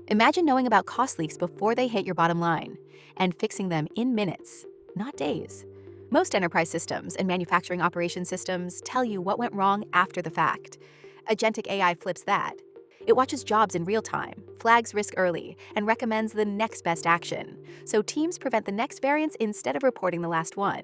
Imagine knowing about cost leaks before they hit your bottom line and fixing them in minutes, not days. Most enterprise systems and manufacturing operation systems tell you what went wrong after the fact. Agentic AI flips that. It watches jobs in real time, flags risk early, and recommends the next best action, so teams prevent the next variance instead of reporting the last one.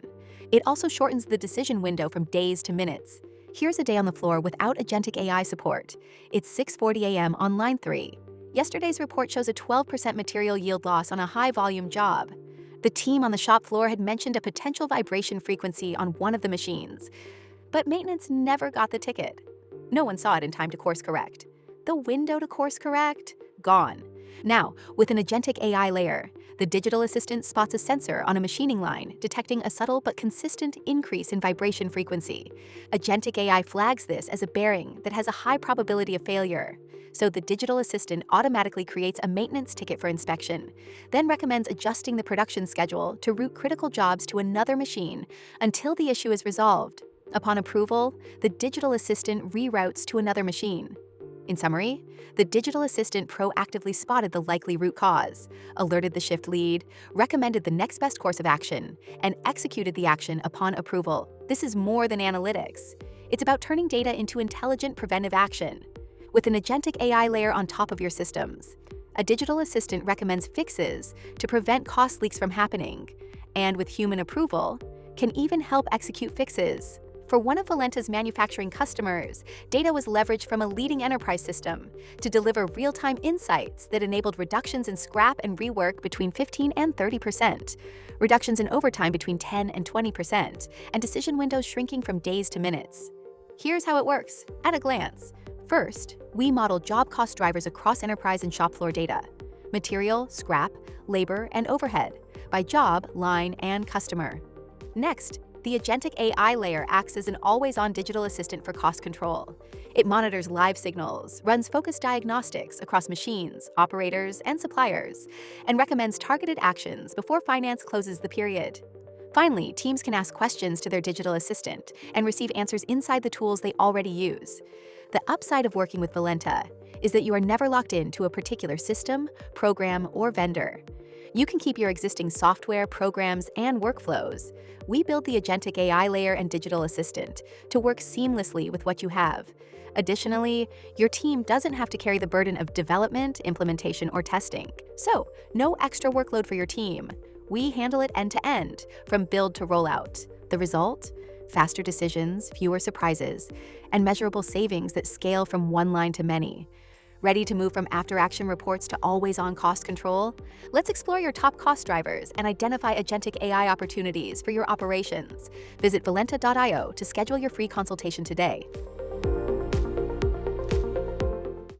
It also shortens the decision window from days to minutes. Here's a day on the floor without Agentic AI support. It's 6:40 a.m. on line 3. Yesterday's report shows a 12% material yield loss on a high-volume job. The team on the shop floor had mentioned a potential vibration frequency on one of the machines, but maintenance never got the ticket. No one saw it in time to course correct. The window to course correct? Gone. Now, with an agentic AI layer, the digital assistant spots a sensor on a machining line, detecting a subtle but consistent increase in vibration frequency. Agentic AI flags this as a bearing that has a high probability of failure. So the digital assistant automatically creates a maintenance ticket for inspection, then recommends adjusting the production schedule to route critical jobs to another machine until the issue is resolved. Upon approval, the digital assistant reroutes to another machine. In summary, the digital assistant proactively spotted the likely root cause, alerted the shift lead, recommended the next best course of action, and executed the action upon approval. This is more than analytics. It's about turning data into intelligent preventive action. With an agentic AI layer on top of your systems, a digital assistant recommends fixes to prevent cost leaks from happening, and with human approval, can even help execute fixes. For one of Valenta's manufacturing customers, data was leveraged from a leading enterprise system to deliver real-time insights that enabled reductions in scrap and rework between 15 and 30%, reductions in overtime between 10 and 20%, and decision windows shrinking from days to minutes. Here's how it works, at a glance. First, we model job cost drivers across enterprise and shop floor data: material, scrap, labor, and overhead, by job, line, and customer. Next, the agentic AI layer acts as an always-on digital assistant for cost control. It monitors live signals, runs focused diagnostics across machines, operators, and suppliers, and recommends targeted actions before finance closes the period. Finally, teams can ask questions to their digital assistant and receive answers inside the tools they already use. The upside of working with Valenta is that you are never locked into a particular system, program, or vendor. You can keep your existing software, programs, and workflows. We build the agentic AI layer and digital assistant to work seamlessly with what you have. Additionally, your team doesn't have to carry the burden of development, implementation, or testing. So, no extra workload for your team. We handle it end-to-end, from build to rollout. The result? Faster decisions, fewer surprises, and measurable savings that scale from one line to many. Ready to move from after-action reports to always-on cost control? Let's explore your top cost drivers and identify agentic AI opportunities for your operations. Visit valenta.io to schedule your free consultation today.